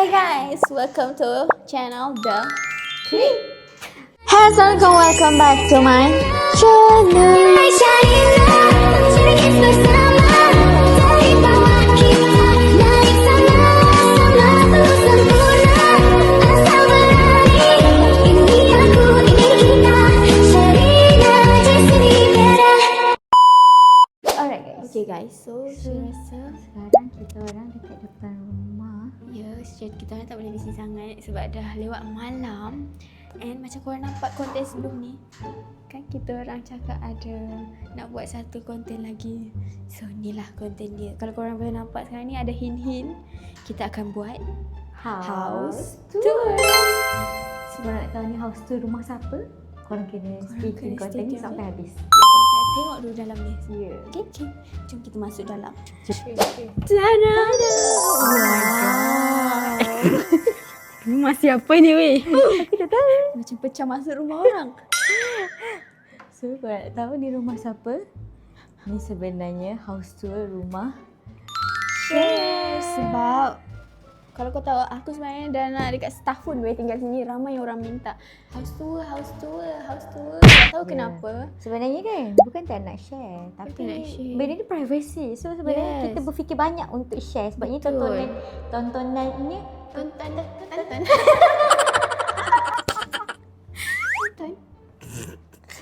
Hi guys, welcome to channel The Click. Hey assalamualaikum, welcome back to my channel. Alright guys. Okay guys, so saya rasa Sekarang kita orang dekat depan rumah. ya, kita orang tak boleh di sini sangat sebab dah lewat malam. And macam korang nampak konten sebelum ni, kan kita orang cakap ada nak buat satu konten lagi. So inilah konten dia. Kalau korang boleh nampak sekarang ni ada hint-hint, kita akan buat house tour. Sebab nak tahu ni house tour rumah siapa, korang kena stay tune konten ni sampai habis. Tengok dulu dalam ni. Ya. Okay. Jom kita masuk dalam. Tada! Rumah siapa ni weh? Aku tak tahu. Macam pecah masuk rumah orang. So korang nak tahu ni rumah siapa? Ni sebenarnya house tour rumah Share. Sebab kalau kau tahu, aku sebenarnya dah nak dekat setahun boleh tinggal sini. Ramai orang minta house tour. Tak tahu kenapa. Sebenarnya kan bukan tak nak share, tapi Bukan nak share. benda ni privacy. So sebenarnya kita berfikir banyak untuk share. Sebabnya Betul. tontonannya Tonton.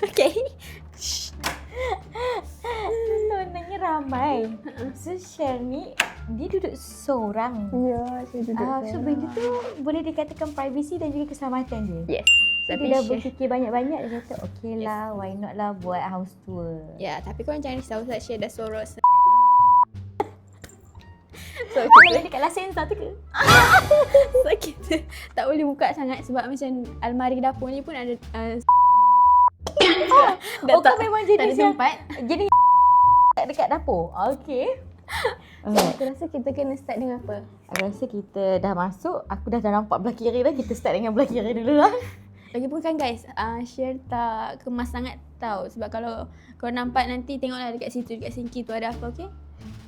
Okay. tontonannya ramai. So share ni dia duduk seorang. Ya, saya duduk. So benda tu boleh dikatakan privacy dan juga keselamatan dia. Yes. So dia dah berfikir banyak-banyak, dia kata okay lah, why not lah buat house tour. Ya, tapi korang jangan risau sebab Syed dah sorok. So Kalau dekat lah sensor tu ke? So kita tak boleh buka sangat sebab macam almari dapur ni pun ada dah Kau memang tak ada jenis yang tempat. jadi dekat dapur. Okay. So aku rasa kita kena start dengan apa? Aku rasa kita dah masuk, aku dah nampak belah kiri dah. Kita start dengan belah kiri dulu lah. Lagipun kan guys, Syed tak kemas sangat tau. Sebab kalau kau nampak nanti tengoklah dekat situ, dekat sinki tu ada apa, okay?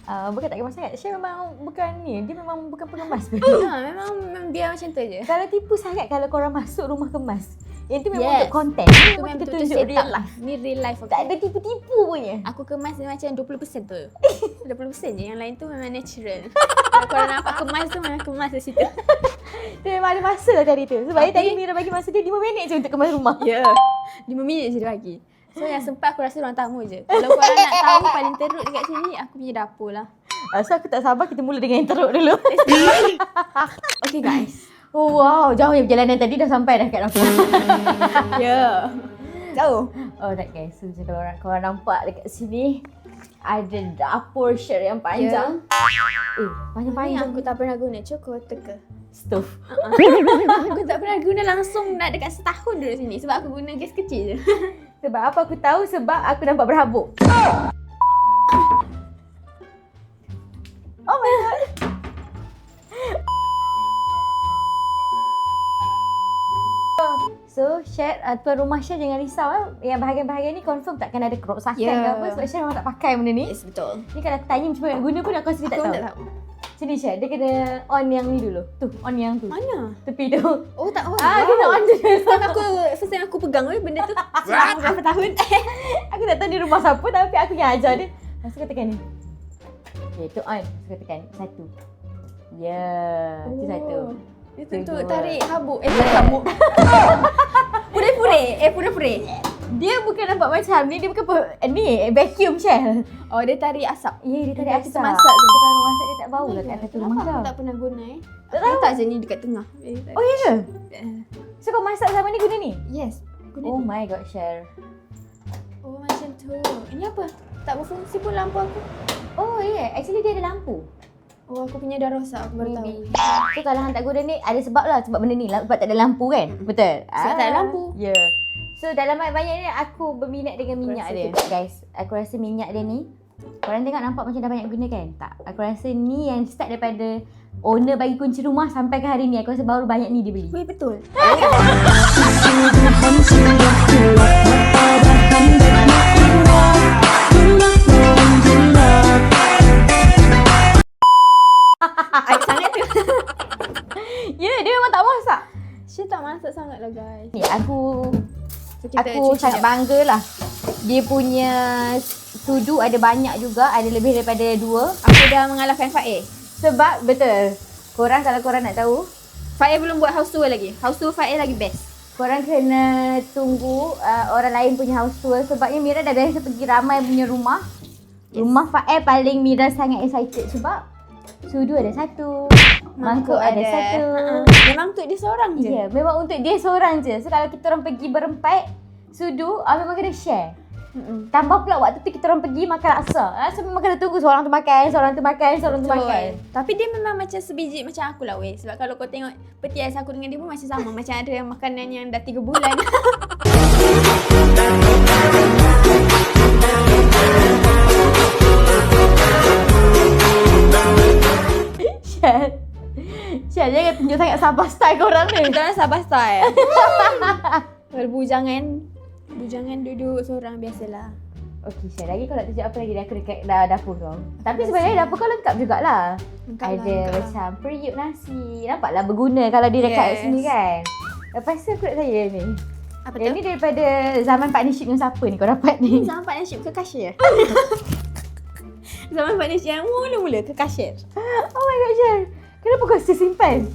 Bukan tak kemas sangat. Syed memang bukan ni. Dia memang bukan pengemas pun. Memang biar macam tu je. Kalau tipu sangat kalau korang masuk rumah kemas. Yang tu memang Yes. untuk konten. Itu Memang memang kita betul tunjuk set real up life. Ni real life, Tak okay? ada tipu-tipu punya. Aku kemas dia macam 20% tu. 20% je. Yang lain tu memang natural. Kalau korang nampak kemas tu memang kemas di situ. Dia memang ada masa lah tadi tu. Sebab Okay. tadi Mira bagi masa dia 5 minit je untuk kemas rumah. Ya. 5 minit je dia bagi. So yang sempat aku rasa ruang tamu je. Kalau korang nak tahu paling teruk dekat sini, aku punya dapur lah. So aku tak sabar, kita mula dengan yang teruk dulu. Okay guys. Oh wow, jauh yang perjalanan tadi dah sampai dah kat dapur. Ya. Jauh. Alright guys, so macam kalau korang nampak dekat sini ada dapur Syed yang panjang. Ni Panjang-panjang. aku tak pernah guna. Cukup teka. Stove. Aku tak pernah guna langsung nak dekat setahun duduk sini. Sebab aku guna gas kecil je. Sebab apa aku tahu? Sebab aku nampak berhabuk. Oh my god. So, Syed, tuan rumah Syed jangan risau Yang bahagian-bahagian ni confirm takkan ada kerosakan Ya. ke apa. Sebab Syed memang tak pakai benda ni. Yes, betul. Ni kalau aku tanya macam mana nak guna pun aku rasa dia tak Aku tahu. tak tahu. Sini Syed, dia kena on yang ni dulu. Tu, on yang tu. Mana? Tepi tu. Oh tak on. Kena on je. First time aku pegang benda tu selama berapa tahun. Aku tak tahu ni rumah siapa tapi aku yang ajar dia. Lepas tu kau tekan ni. Okay, tu on. Lepas tu kau tekan satu. Ya, tu satu. Itu Tu tu dua. tarik habuk. Tak habuk. Pura-pura. Dia bukan nampak macam ni, dia bukan ni vacuum shell. Oh, dia tarik asap. Ya, dia tarik Dia asap. kita masak tu. So, kalau masak dia tak bau lah kat satu rumah Kenapa kau. aku tak pernah guna Tak tahu. Letak je ni dekat tengah. Oh, ya ke? So, kau masak sama ni guna ni? Yes. Guna Oh ni. my god, Shell. Oh, macam tu. Ini apa? Tak berfungsi pun lampu aku. Oh ya, actually dia ada lampu. Oh, aku punya dah rosak. Aku baru tahu. Maybe. So kalau hang tak guna ni ada sebab lah, sebab benda ni lah, sebab tak ada lampu kan? Betul? Sebab tak ada lampu. Ya. Yeah. So dalam banyak ni aku berminat dengan minyak rasa dia. Guys, aku rasa minyak dia ni, korang tengok nampak macam dah banyak guna kan? Tak. Aku rasa ni yang start daripada owner bagi kunci rumah sampai ke hari ni. Aku rasa baru banyak ni dia beli. Weh, betul. macam tak masak sangat lah guys. Ni aku So, kita aku cuci sangat jap. bangga lah. Dia punya sudu ada banyak juga, ada lebih daripada 2. Aku dah mengalahkan Fair. Sebab betul. Korang kalau korang nak tahu, Fair belum buat house tour lagi. House tour Fair lagi best. korang kena tunggu orang lain punya house tour. Sebabnya Mira dah biasa pergi ramai punya rumah. Yes. Rumah Fael paling Mira sangat excited sebab sudu ada 1. Mangkuk ada 1. Memang untuk dia seorang je. Ya, memang untuk dia seorang je. So kalau kita orang pergi berempat, sudu memang kena share. Tambah pula waktu tu kita orang pergi makan laksa. So memang kena tunggu seorang tu makan, seorang tu makan, seorang tu makan. Tapi dia memang macam sebiji macam aku lah weh. Sebab kalau kau tengok peti ais aku dengan dia pun macam sama. Macam ada yang makanan yang dah 3 bulan. Syah, jangan tunjuk sangat sabar style korang ni. Kita orang Sabah style. Bujangan duduk seorang biasalah. Okey Syah, lagi kau nak tunjuk apa lagi aku dekat dapur kau. Tapi sebenarnya dapur kau lengkap jugalah. Ada macam periuk nasi. Nampaklah berguna kalau dia dekat sini kan. Lepas tu aku nak tanya ni. Apa Yang tu? ni daripada zaman partnership dengan siapa ni kau dapat ni? Zaman partnership ke cashier? Zaman partnership yang mula-mula ke cashier. Oh my god Syah. Kenapa kau simpan?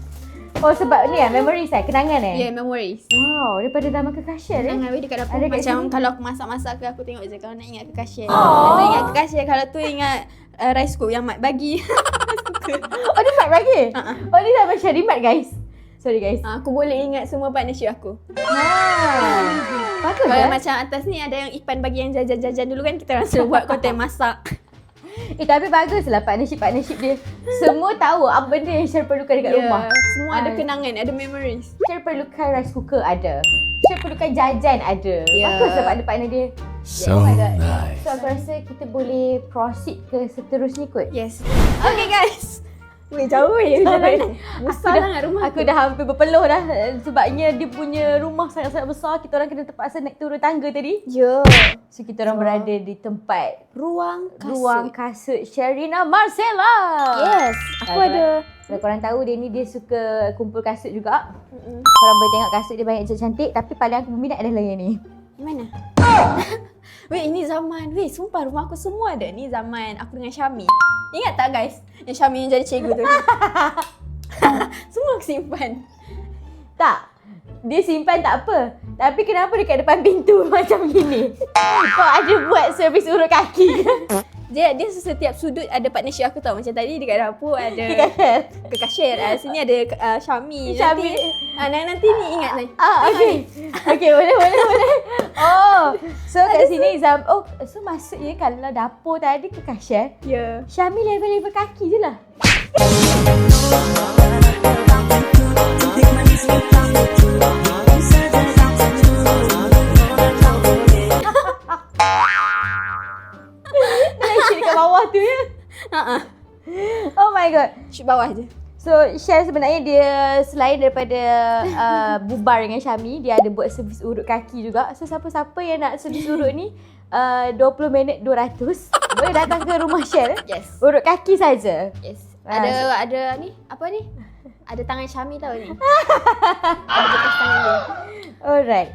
Oh sebab ni memories kenangan Yeah, memories. Wow, daripada zaman ke cashier Jangan weh dekat dapur. Ada kat Macam sini. kalau aku masak-masak ke aku tengok je kalau nak ingat ke cashier. Kalau tu ingat ke cashier, kalau tu ingat rice cook yang Mat bagi. Oh ni Mat bagi? Ha-ha. Oh ni zaman Syarimat guys. Sorry guys. Aku boleh ingat semua partnership aku. Bagus Kalau kan? macam atas ni ada yang Ipan bagi yang jajan-jajan dulu kan, kita orang selalu buat konten masak. Tapi baguslah partnership dia. Semua tahu apa benda yang Syar perlukan dekat rumah. Semua ada kenangan, ada memories. Syar perlukan rice cooker ada. Syar perlukan jajan ada. Ya. Bagus sebab ada partner dia. So Oh my God. nice. So aku rasa kita boleh proceed ke seterusnya kot. Yes. Okay guys. Weh jauh weh. Besar sangat rumah Aku dah hampir berpeluh dah. Sebabnya dia punya rumah sangat-sangat besar. Kita orang kena terpaksa naik turun tangga tadi. Ya. So kita orang berada di tempat Ruang kasut. ruang kasut Sherina Marcella. Yes. Aku Alright. ada. Kalau korang tahu dia ni dia suka kumpul kasut juga. Korang boleh tengok kasut dia banyak cantik. Tapi paling aku berminat adalah yang ni. Yang mana? Weh ini zaman. Weh sumpah rumah aku semua ada. Ni zaman aku dengan Syami. Ingat tak guys? Yang Syami yang jadi cikgu tu. Semua aku simpan. Tak. Dia simpan tak apa. Tapi kenapa dekat depan pintu macam gini? Kau ada buat servis urut kaki. Dia setiap sudut ada partnership aku tau. Macam tadi dekat dapur ada Dekat ke cashier. Sini ada Syami. Syami. Nanti ni ingat ni. okey. Okey, boleh. Oh, so kat sini so maksudnya kalau dapur tadi ke kasir, Ya. Syami level-level kaki je lah. Dia shoot dekat bawah tu ya. Oh my god. Shoot bawah je. So Syah sebenarnya dia selain daripada bubar dengan Syami, dia ada buat servis urut kaki juga. So siapa-siapa yang nak servis urut ni 20 minit 200 boleh datang ke rumah Syah. Yes. Urut kaki saja. Yes. Ada ni, apa ni? Ada tangan Syami tau ni. Ada bekas tangan dia. Alright.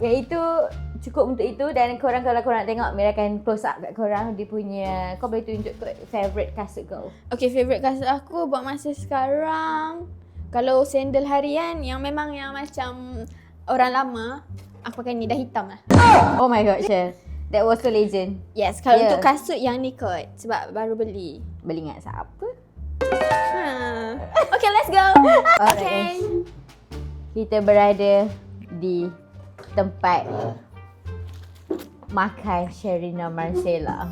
Iaitu cukup untuk itu dan korang kalau korang nak tengok Mira akan close up kat korang dia punya, kau boleh tunjuk kot favourite kasut kau. Okay, favourite kasut aku buat masa sekarang. Kalau sandal harian yang memang yang macam orang lama, aku pakai ni dah hitam lah. Oh my god Syah. That was so legend. Yes, kalau Yeah. untuk kasut yang ni kot sebab baru beli. Boleh ingat siapa? Okay, let's go. Alright, Okay. guys. Kita berada di tempat makan Sherina Marcella.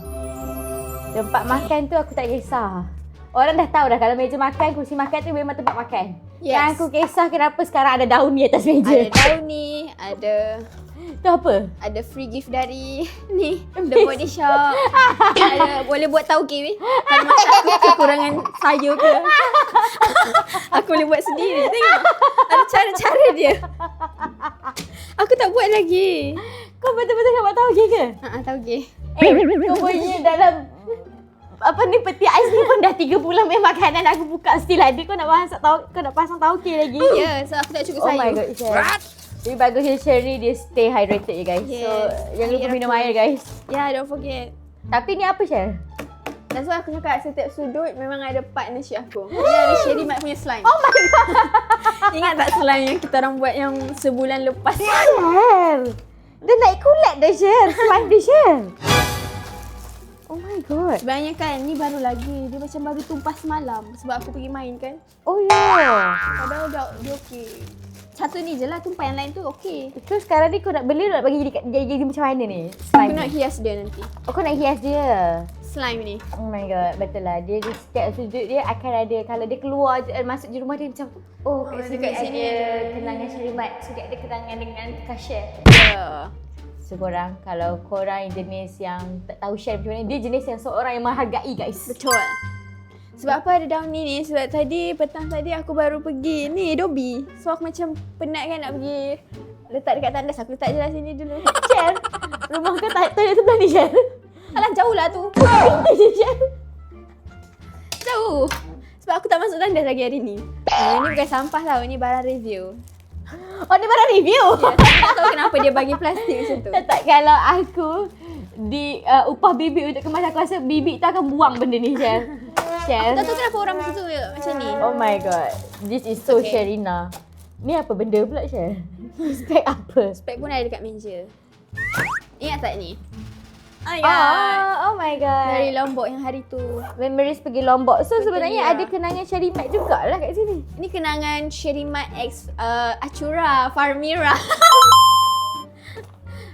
Tempat makan tu aku tak kisah. Orang dah tahu dah kalau meja makan, kursi makan tu memang tempat makan. Yes. Yang aku kisah kenapa sekarang ada daun ni atas meja. Ada daun ni, ada Tu apa? ada free gift dari ni The Body Shop. Ada boleh buat tauge weh. Kalau macam aku kekurangan sayur ke. Aku boleh buat sendiri. Tengok. Ada cara-cara dia. Aku tak buat lagi. Kau betul-betul nak buat tauge ke? Tauge. Kau punya dalam apa ni peti ais ni pun dah 3 bulan main makanan aku buka still ada. Kau nak pasang tauke lagi. Ya, so aku tak cukup Oh sayur. my god, Share. Jadi bagusnya Share ni dia stay hydrated je guys. Yes. So jangan lupa minum air guys. Yeah, don't forget. Tapi ni apa Share? That's why aku cakap setiap sudut memang ada partnership aku. Dia ada Sherry Mat punya slime. Oh my god. Ingat tak slime yang kita orang buat yang sebulan lepas? Share. Dia naik kulat dah Share. Slime dia Share. Oh my god. Sebenarnya kan ni baru lagi. Dia macam baru tumpah semalam sebab aku pergi main kan. Oh ya. Yeah. Padahal dia okey. Satu ni je lah, tumpah yang lain tu okey. So sekarang ni kau nak beli nak bagi jadi macam mana ni? Aku Slime. nak hias dia nanti. Oh, kau nak hias dia. Slime ni. Oh my god, betul lah. Dia di setiap sudut dia akan ada, kalau dia keluar masuk je rumah dia macam kat sini dekat sini ada kenangan Syarimat. So dia ada kenangan dengan Kak Share. Ya. So korang, kalau korang jenis yang tak tahu Share macam mana, dia jenis yang seorang yang menghargai guys. Betul. Sebab apa ada daun ni? Sebab petang tadi aku baru pergi ni Dobi. So aku macam penat kan nak pergi letak dekat tandas. Aku letak je lah sini dulu. Share, rumah kau tak toilet sebelah ni Share? Alah jauh lah tu. Share. Jauh. Sebab aku tak masuk tandas lagi hari ni. Ini bukan sampah tau. Ini barang review. Oh ni barang review? Ya, tak tahu kenapa dia bagi plastik macam tu. Tak, kalau aku di upah bibik untuk kemas aku rasa bibik tu akan buang benda ni Share. Share. Tak tahu kenapa orang macam tu macam ni. Oh my god. This is so Okay. Sharina. Ni apa benda pula Share? Spek apa? Spek pun ada dekat meja. Ingat tak ni? Oh my god. Dari Lombok yang hari tu. Memories pergi Lombok. So Betul sebenarnya dia. ada kenangan Syarimat jugalah kat sini. Ini kenangan Sherry Mat X Acura Farmira.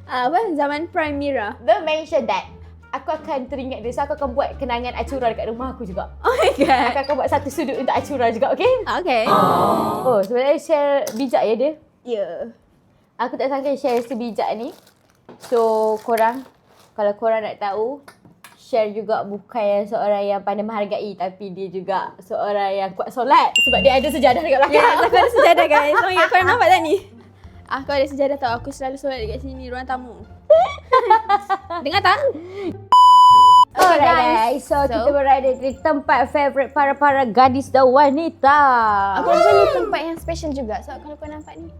Apa? Zaman Prime Mira. Don't mention that. Aku akan teringat dia. So aku akan buat kenangan Acura dekat rumah aku juga. Oh my god. Aku akan buat satu sudut untuk Acura juga, okay? Okay. Oh, sebenarnya Share bijak ya dia. Ya. Aku tak sangka Share sebijak ni. So korang, kalau korang nak tahu, Share juga bukan seorang yang pandai menghargai, tapi dia juga seorang yang kuat solat sebab dia ada sejadah dekat belakang. Ya, aku ada sejadah guys. Oh my god, korang nampak tak ni? Aku ada sejadah tau. Aku selalu solat dekat sini, ruang tamu. Dengar tak? Alright Okay, guys, so kita berada di tempat favourite para gadis dan wanita. Aku rasa ni tempat yang special juga. So kalau kau nampak ni,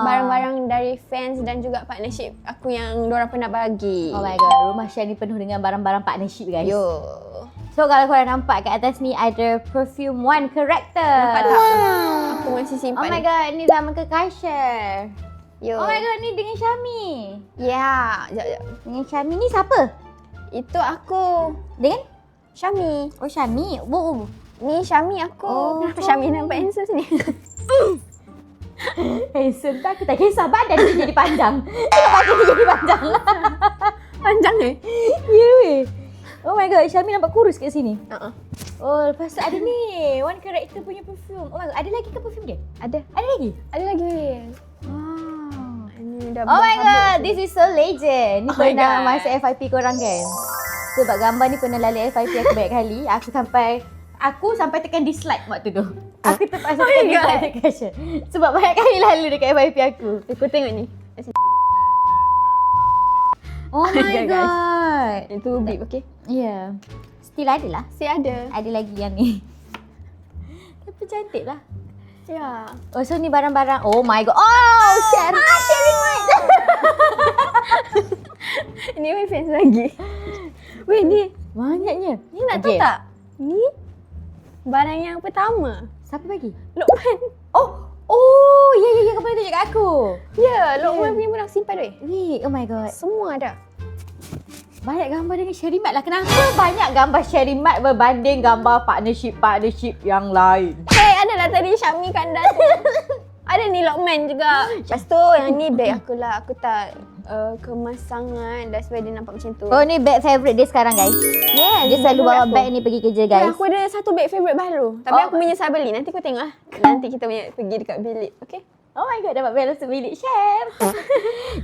barang-barang dari fans dan juga partnership aku yang diorang pernah bagi. Oh my god, rumah Share ni penuh dengan barang-barang partnership guys. Yo. So kalau korang nampak kat atas ni ada perfume one character. Nampak tak? Aku masih Oh simpan. my god, ni zaman kekasih. Yo. Oh my god, ni dengan Syami. Ya, jap. Dengan Syami ni siapa? Itu aku. Dengan? Syami. Oh Syami. Oh. Ni Syami aku. Oh. Kenapa Syami nampak handsome sini? Handsome tak? Aku tak kisah badan dia jadi panjang. Tengok badan dia jadi panjang. Panjang eh? Ya weh. Oh my god, Syami nampak kurus kat sini. Oh, lepas tu ada ni. One character punya perfume. Oh my god, ada lagi ke perfume dia? Ada. Ada lagi? Ada lagi. Wow. Ini dah Oh my berhabuk god, tu. this is so legend. Ni Oh my pernah God. masa FYP korang kan? Sebab gambar ni pernah lalui FYP aku banyak kali. Aku sampai tekan dislike waktu tu. Aku terpaksa Oh my tekan God. dislike dekat caption. Sebab banyak kali lalu dekat FYP aku. Aku tengok ni. Oh my my God, god. Itu bib, okay? Ya. Still ada lah. Si ada. Ada lagi yang ni. Tapi cantik lah. Ya. Oh, so ni barang-barang. Oh my god. Oh, Share. Sharing mic. Ini my fans lagi. Weh, ni. Banyaknya. Ni nak tahu tak? Ni barang yang pertama. Siapa bagi? Lokman. Oh, ya. Kau pernah tunjuk kat aku. Ya, Lokman punya pun aku simpan weh. Wait, oh my god. Semua ada. Banyak gambar dengan Syarimat lah. Kenapa banyak gambar Syarimat berbanding gambar partnership yang lain? Hey, ada lah tadi Syami Kandar tu. Ada ni Lokman juga. Lepas tu yang ni bag aku lah. Aku tak kemas sangat. That's why dia nampak macam tu. Oh, ni bag favourite dia sekarang guys. yes. Dia selalu bawa aku. bag ni pergi kerja Ya, guys. aku ada satu bag favourite baru. Tapi Oh. aku menyesal beli. Nanti kau tengok lah. Nanti kita punya pergi dekat bilik. Okay? Oh my god, dapat bag masuk bilik Share.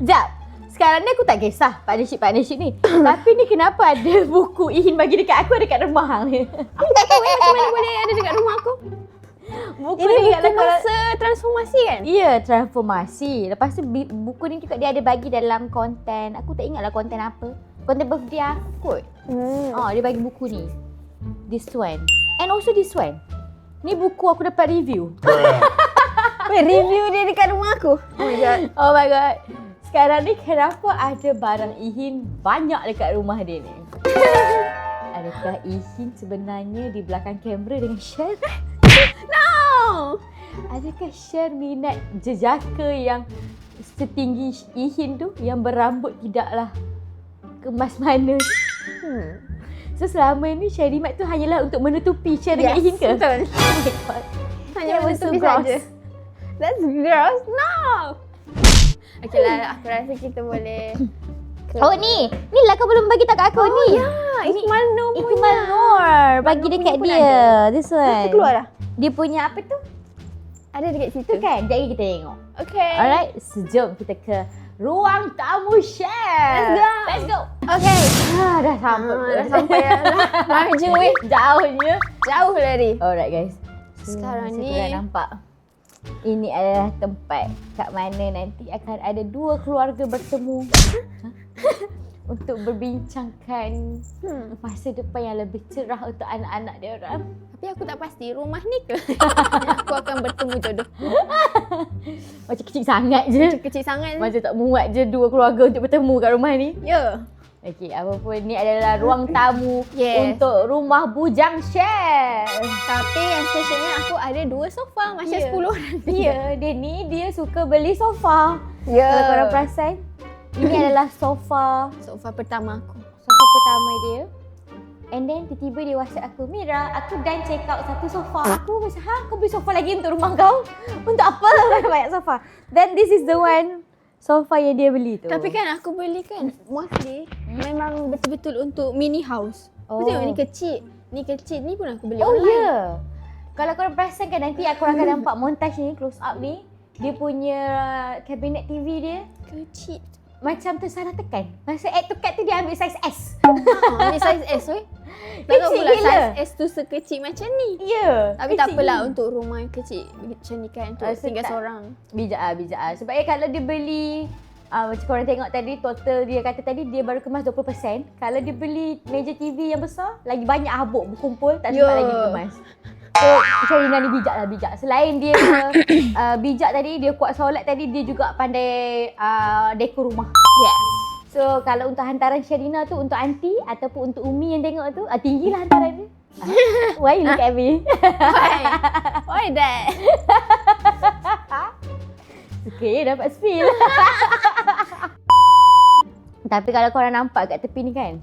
Jap. Sekarang ni aku tak kisah partnership ni. Tapi ni kenapa ada buku Ihin bagi dekat aku ada kat rumah ni? Aku tak tahu macam mana boleh ada dekat rumah aku. Buku Ini ni buku masa transformasi kan? Ya, transformasi. Lepas tu buku ni juga dia ada bagi dalam konten. Aku tak ingatlah konten apa. konten birthday aku kot. Dia bagi buku ni. This one. And also this one. Ni buku aku dapat review. Wait, review dia dekat rumah aku. Oh my god. Oh my god. Sekarang ni kenapa ada barang Ihin banyak dekat rumah dia ni? Adakah Ihin sebenarnya di belakang kamera dengan Sher? No! Adakah Sher minat jejaka yang setinggi Ihin tu, yang berambut tidaklah kemas mana? So selama ni Syarimat tu hanyalah untuk menutupi Sher dengan Ihin ke? Betul. Oh my god. Hanya That was so menutupi gross. saja. That's gross. No! Okay lah, aku rasa kita boleh... Oh ni lah kau belum bagi tak kat aku ni. Ya, Iqmal Nur punya. Iqmal Nur bagi Nur dekat pun dia. ada. This one. Itu keluar dah? Dia punya apa tu? Ada dekat situ. Tu kan? Jadi kita tengok. Okay. Alright, sejom kita ke ruang tamu Share. Let's go. Let's go. Okay. Dah sampai. Dah sampai dah. Maju weh. Jauhnya. Jauh lari. Alright guys. Sekarang ni- korang nampak. Ini adalah tempat kat mana nanti akan ada dua keluarga bertemu. Untuk berbincangkan masa depan yang lebih cerah untuk anak-anak dia orang. Tapi aku tak pasti rumah ni ke aku akan bertemu jodoh. Macam kecil sangat je. Kecil sangat. Macam tak muat je dua keluarga untuk bertemu kat rumah ni. Ya. Okey, apa pun ni adalah ruang tamu Yes. untuk rumah bujang Share. Tapi yang specialnya aku ada 2 sofa macam Ya. 10 orang. Dia dia suka beli sofa. Ya. Kalau korang perasan, ini adalah sofa Pertama aku. pertama dia. And then tiba-tiba dia WhatsApp aku, Mira, aku dah check out satu sofa. Aku macam, kau beli sofa lagi untuk rumah kau? Untuk apa banyak sofa? Then this is the one sofa yang dia beli tu. Tapi kan aku beli kan mostly memang betul-betul untuk mini house. Kau tengok ni kecil. Ni kecil ni pun aku beli Oh online. ya. Yeah. Kalau korang perasan kan nanti korang akan nampak montage ni, close up ni. Dia punya kabinet TV dia Kecil. macam tersalah tekan. Masa add to cart tu dia ambil saiz S. Ni saiz S weh. Tak tahu Kecil pula gila. saiz S tu sekecil macam ni. Ya. Yeah, Tapi tak apalah untuk rumah yang kecil macam ni kan untuk tinggal seorang. Bijak ah. Sebab kalau dia beli macam korang tengok tadi, total dia kata tadi dia baru kemas 20%. Kalau dia beli meja TV yang besar, lagi banyak habuk berkumpul, tak sempat lagi dikemas. So Sharina ni bijak. Selain dia bijak tadi, dia kuat solat tadi, dia juga pandai dekor rumah. Yes. So kalau untuk hantaran Sharina tu untuk aunty ataupun untuk Umi yang tengok tu, tinggilah hantaran dia. Why you look at me? Why that? Okay, dapat spill. Tapi kalau korang nampak kat tepi ni kan,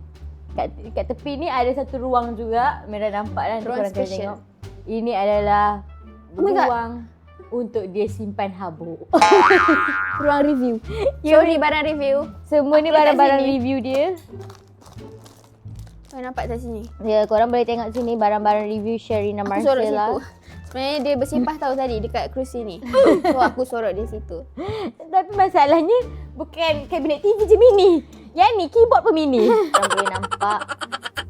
kat tepi ni ada satu ruang juga. Mira nampak lah, nanti Ruang korang akan special. tengok. Ini adalah Oh my God. ruang untuk dia simpan habuk. Ruang review. Ya, Sorry barang review. Semua ni Apa kat barang-barang sini? review dia. Kau nampak kat sini? Ya, korang boleh tengok sini barang-barang review Sharina Aku sorok Marcella. situ. Sebenarnya dia bersepah tahu tadi dekat kerusi ni. So aku sorok di situ. Tapi masalahnya bukan kabinet TV je mini. Yang ni keyboard pun mini. Korang boleh nampak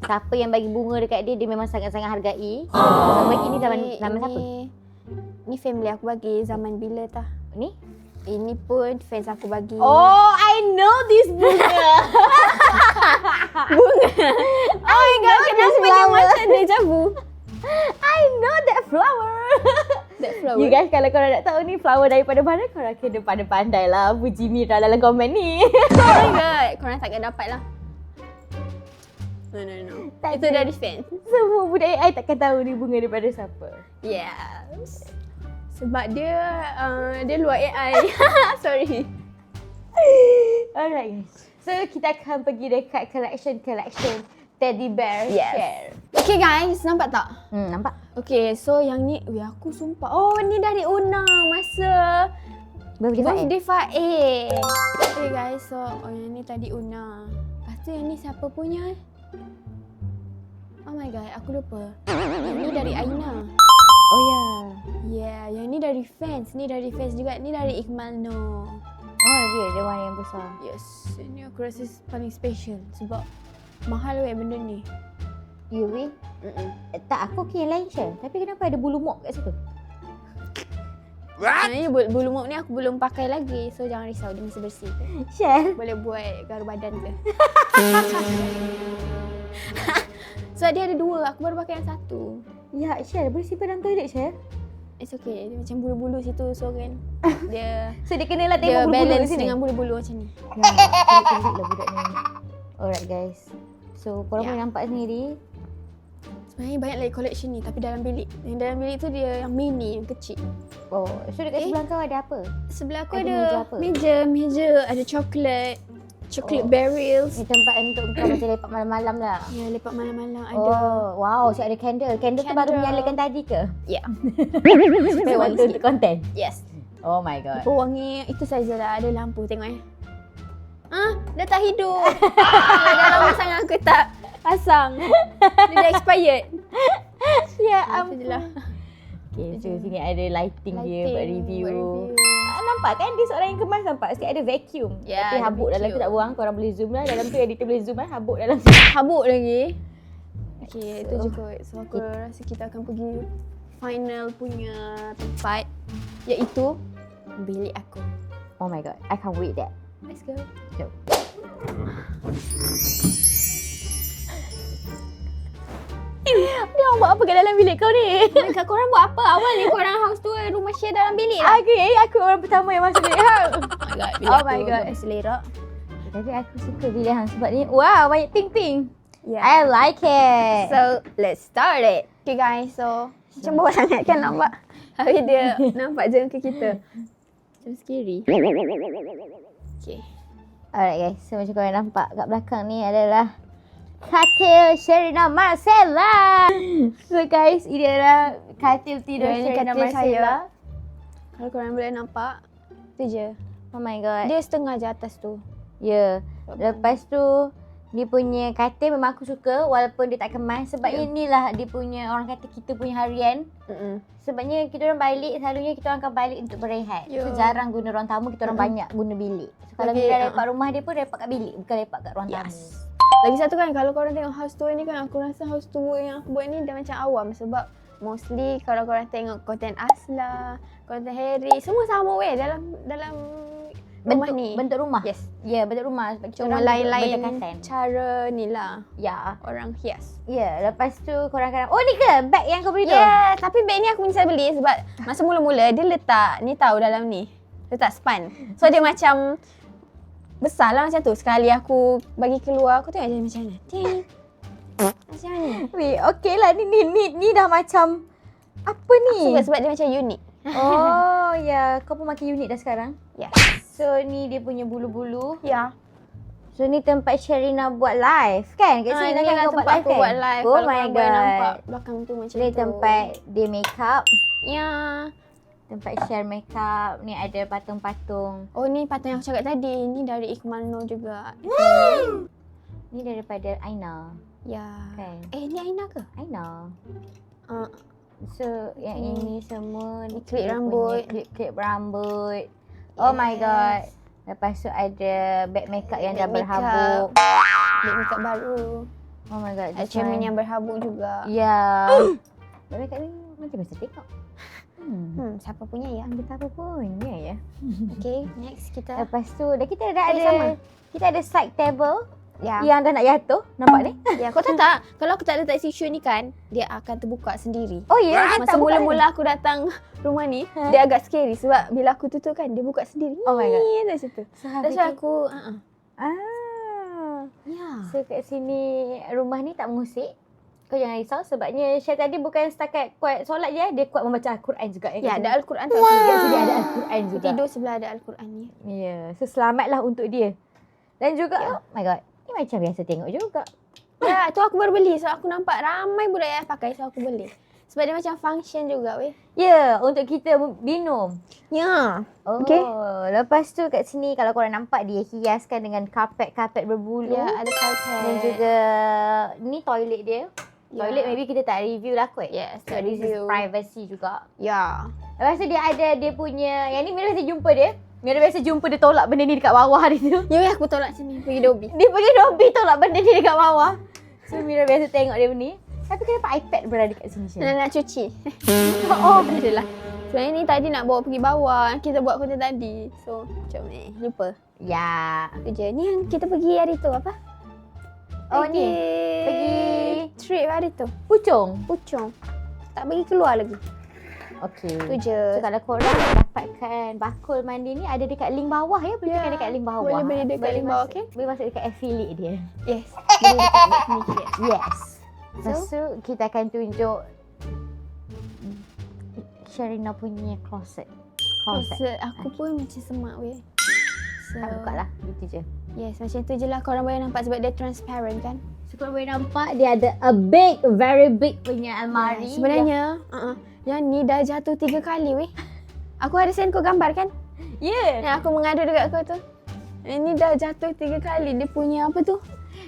siapa yang bagi bunga dekat dia, dia memang sangat-sangat hargai. Sebab ini zaman siapa? Ni family aku bagi zaman bila tah. Ni? Ini pun fans aku bagi. Oh, I know this bunga. Oh my god, kenapa dia macam deja vu? I know that flower. That flower. You guys, kalau korang nak tahu ni flower daripada mana, korang kena pandai-pandai lah puji Mira dalam komen ni. Oh my god, korang takkan dapat lah. No. Tak Itu ada. dari fans. Semua budak AI takkan tahu ni bunga daripada siapa. Yes. Sebab dia luar AI. Sorry. Alright guys. So kita akan pergi dekat collection teddy bear share. Okay guys, nampak tak? Nampak? Okay, so yang ni, aku sumpah. Oh, ni dari Una masa birthday Faik. Okay guys, so yang ni tadi Una. Lepas tu yang ni siapa punya? Oh my god, aku lupa. Yang ni dari Aina. Oh ya. Yeah, yang ni dari fans. Ni dari fans juga. Ni dari Iqmal Nur. Oh dia warna yang besar. Yes, ini aku rasa paling special sebab mahal weh benda ni. You weh? Tak, aku okay yang lain share. Tapi kenapa ada bulu mop kat situ? Sebenarnya bulu mop ni aku belum pakai lagi. So jangan risau, dia masih bersih. Shell. Boleh buat garu badan ke. So dia ada 2, aku baru pakai yang 1. Ya, Shell boleh simpan dalam toilet, Shell. It's okay, dia macam bulu-bulu situ. So kan dia So dia kenalah dia tengok bulu-bulu balance di sini. dengan bulu-bulu macam ni. Ya, kulit-kulit lah budak ni. Alright guys. So korang Ya. boleh nampak sendiri. Sebenarnya banyak lagi collection ni tapi dalam bilik. Yang dalam bilik tu dia yang mini, yang kecil. Oh, so dekat sebelah kau ada apa? Sebelah aku Ada ada meja apa? meja, ada chocolate Oh. barrels. Ni tempat untuk kau macam lepak malam-malam lah. Ya, lepak malam-malam ada. Oh, wow, so ada candle. Candle tu baru Candle. menyalakan tadi ke? Ya. Supaya waktu untuk konten. Yes. Oh my god. Oh, wangi itu saja lah. Ada lampu tengok dah tak hidup. Dah lama sangat aku tak pasang. Dia dah expired. Ya Itu je lah. Okay, so sini ada lighting dia buat review. Buat Nampak kan dia seorang yang kemas, nampak sikit ada vacuum. Ya, Tapi ada habuk dalam tu vacuum. tak buang, korang boleh zoom lah. Dalam tu editor boleh zoom lah, habuk dalam tu. Habuk lagi. Okay, itu je kot. So aku rasa kita akan pergi final punya tempat, iaitu bilik aku. Oh my god, I can't wait that. Let's go. Jom. Dia orang buat apa kat dalam bilik kau ni? Oh my God, korang buat apa? Awal ni korang house tour rumah share dalam bilik lah. Aku orang pertama yang masuk bilik hang. Oh my God. Selera. Tapi aku suka bilik hang sebab ni, wow, banyak pink-pink. Yeah. I like it. So, let's start it. Okay guys, so macam bawah sangat kan nampak? Habis dia nampak je ke kita. Macam scary. Okay. Alright guys, so macam korang nampak kat belakang ni adalah katil Sherina Marcella. So guys, ini adalah katil tidur Ini Sherina katil Marcella. Kalau korang boleh nampak, tu je. Oh my god. Dia setengah je atas tu. Ya. Lepas tu dia punya katil memang aku suka walaupun dia tak kemas sebab inilah dia punya, orang kata kita punya harian. Sebabnya kita orang balik, selalunya kita orang akan balik untuk berehat. So jarang guna ruang tamu, kita orang banyak guna bilik. So, kalau Lagi, kita lepak rumah dia pun lepak kat bilik, bukan lepak kat ruang tamu. Lagi satu kan, kalau korang tengok house tour ni kan, aku rasa house tour yang aku buat ni dah macam awam sebab mostly kalau korang tengok konten Asla, konten Harry, semua sama weh dalam rumah ni. Bentuk rumah. Yes. Ya, bentuk rumah sebab kita Cuma orang lain-lain berdekatan. cara ni lah Ya. orang hias. Ya, lepas tu korang akan, oh ni ke beg yang kau beli tu? Yeah, tapi beg ni aku menyesal beli sebab masa mula-mula dia letak ni tahu dalam ni. Letak span. So dia macam besar lah macam tu. Sekali aku bagi keluar, aku tengok dia macam mana. Ting. Macam ni. Weh, okey lah ni dah macam apa ni? Suka sebab dia macam unik. Oh ya, kau pun makin unik dah sekarang. Ya. So ni dia punya bulu-bulu. Ya. So ni tempat Sherina buat live kan? Kat sini Ni kan lah kau buat tempat live aku kan? buat live. Oh Kalau my korang boleh nampak god. belakang tu macam Ni tu. tempat dia make up. Ya. Tempat share make up. Ni ada patung-patung. Oh ni patung yang aku cakap tadi. Ni dari Iqmal Noor juga. Ni daripada Aina. Ya. Kan? Ni Aina ke? Aina. Uh, So yang ini semua Ni klip dia rambut. punya klip rambut. Oh my god. Lepas tu ada bag makeup yang dah Bag makeup. berhabuk. Lip makeup baru. Oh my god. Ada cermin yang berhabuk juga. Ya. Bag makeup ni macam biasa tengok. Siapa punya ya? Betapa punya ya. Okay, next kita. Lepas tu dah kita dah Sama. ada kita ada side table Ya. yang dah nak jatuh. Nampak ni? Ya, kau tahu tak? Kalau aku tak letak tisu ni kan, dia akan terbuka sendiri. Oh ya. Masa mula-mula aku datang rumah ni, dia agak scary sebab bila aku tutup kan, dia buka sendiri. Oh my god. Dari situ. So, That's why aku Ya. So kat sini rumah ni tak mengusik. Kau jangan risau sebabnya Syah tadi bukan setakat kuat solat je, dia kuat membaca Al-Quran juga. Ya, ada Al-Quran tu. Kat sini ada Al-Quran juga. Tidur sebelah ada Al-Quran ni. Ya, so selamatlah untuk dia. Dan juga, oh my god, ni macam biasa tengok juga. Ya, tu aku baru beli. So aku nampak ramai budak yang pakai, so aku beli. Sebab dia macam function juga weh. Ya, untuk kita minum. Ya. Oh, Okay. Lepas tu kat sini kalau korang nampak dia hiaskan dengan karpet-karpet berbulu. Ya, ada carpet. Dan juga ni toilet dia. Ya. Toilet maybe kita tak review lah kot. Yes, So tak this is review. privacy juga. Ya. Lepas tu dia ada dia punya, yang ni Mira biasa jumpa dia. Mira biasa jumpa dia tolak benda ni dekat bawah dia tu. Ya, aku tolak sini pergi Dobi. Dia pergi Dobby tolak benda ni dekat bawah. So Mira biasa tengok dia ni. Tapi kenapa iPad berada dekat sini Syah? Nak cuci. Oh, Adalah. Sebenarnya ni tadi nak bawa pergi bawah. Kita buat konten tadi. So, macam ni. Lupa. Ya. Itu je. Ni yang kita pergi hari tu apa? Oh ni. Pergi trip hari tu. Puchong. Puchong. Tak pergi keluar lagi. Okey. Tu je. So kalau korang nak dapatkan bakul mandi ni ada dekat link bawah ya. Boleh tekan dekat link bawah. Boleh beli dekat link bawah, okey? Boleh masuk dekat affiliate dia. Yes. Boleh dekat Make Me Clear. Yes. Lepas tu kita akan tunjuk Sherina punya closet. Closet aku pun macam semak weh. So, Tak buka lah. Itu je. yes, macam tu je lah korang boleh nampak sebab dia transparent kan. So korang boleh nampak dia ada a big, very big punya almari. Sebenarnya, yang ni dah jatuh 3 kali weh. Aku ada send kau gambar kan? Yeah. Yang aku mengadu dekat kau tu. Ini dah jatuh 3 kali. Dia punya apa tu?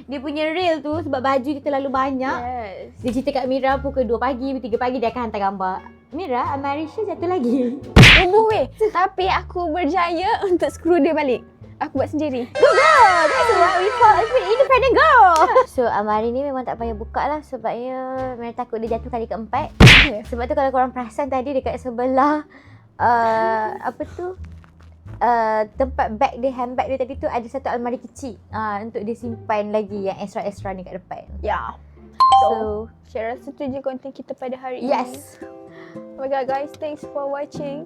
Dia punya reel tu sebab baju kita terlalu banyak. Yes. Dia cerita kat Mira pukul 2 pagi, 3 pagi dia akan hantar gambar. Mira, almari Syah jatuh lagi. Rubuh weh. Tapi aku berjaya untuk screw dia balik. Aku buat sendiri. Good girl! That's what we call a independent girl! So, almari ni memang tak payah buka lah sebabnya Mira takut dia jatuh kali keempat. Yeah. Sebab tu kalau korang perasan tadi dekat sebelah apa tu? Tempat bag dia, handbag dia tadi tu ada satu almari kecil untuk dia simpan lagi yang extra-extra ni kat depan. Ya. So, Saya rasa tu je konten kita pada hari ini. yes! Oh my god guys, thanks for watching.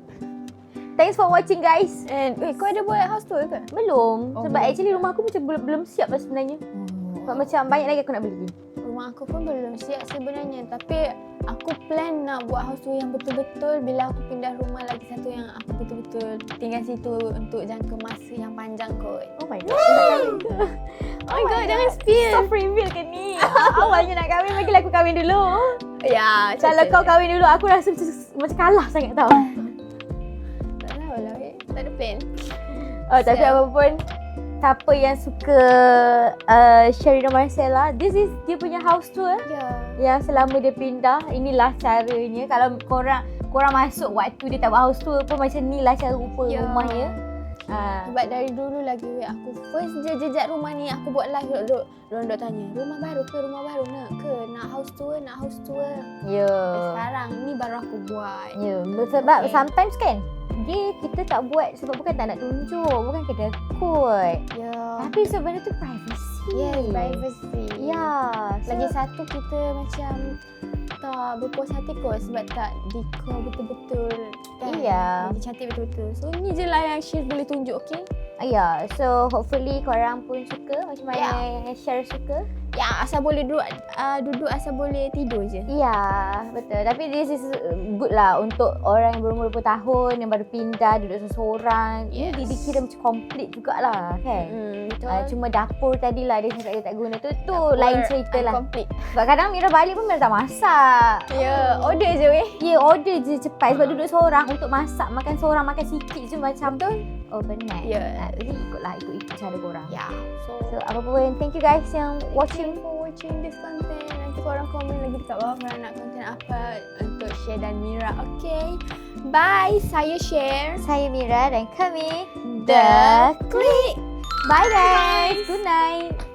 Thanks for watching guys! And wait, kau ada buat house tour ke? Belum, Oh, sebab belum. actually rumah aku macam belum siap lah sebenarnya. Sebab macam banyak lagi aku nak beli. Rumah aku pun belum siap sebenarnya. Tapi aku plan nak buat house tour yang betul-betul bila aku pindah rumah lagi satu yang aku betul-betul tinggal situ untuk jangka masa yang panjang kot. Oh my god, nak kahwin ke? Oh my god, jangan spill. Soft reveal ke ni? Awalnya nak kahwin, bagilah aku kahwin dulu. Ya, Kalau kau kahwin dulu, aku rasa macam kalah sangat tau. tak tahu lah, tak ada plan. Oh, tapi So- apapun, siapa yang suka Sherina Marcella, this is dia punya house tour. Ya. Yang selama dia pindah, inilah caranya. Kalau korang masuk waktu dia tak buat house tour pun macam ni lah cara rupa Ya. rumahnya. Sebab dari dulu lagi aku first je jejak rumah ni aku buat live duk. Diorang duk tanya, rumah baru ke? Nak house tour? Ya. Sekarang ni baru aku buat. Ya, sebab Okay. sometimes kan kita tak buat sebab bukan tak nak tunjuk, bukan kedekut. Ya. Tapi sebenarnya tu privacy. Yes, privacy. Ya. Lagi satu kita macam tak berpuas hati kot sebab tak decor betul-betul kan. Iya. Lagi cantik betul-betul. So ni je lah yang Syir boleh tunjuk, okay? Ya, so hopefully korang pun suka macam mana yang share suka. Ya, asal boleh duduk asal boleh tidur je. Ya, betul. Tapi this is good lah untuk orang yang berumur 20 tahun yang baru pindah duduk seorang. Yes. Ni dikira macam complete jugalah kan. Betul. Cuma dapur tadi lah dia cakap dia tak guna tu Dapur lain cerita lah. Complete. Sebab kadang Mira balik pun Mira tak masak. Ya, order je weh. Ya, order je cepat sebab duduk seorang untuk masak, makan seorang, makan sikit je macam Betul. oh penat. Ya. Jadi ikut cara korang. Ya. So apa pun, thank you guys yang watching. Thank you for watching this content. Nanti korang komen lagi dekat bawah korang nak konten apa untuk Syir dan Mira. Okay. Bye. Saya Syir. Saya Mira dan kami The Click. Bye guys. Good night.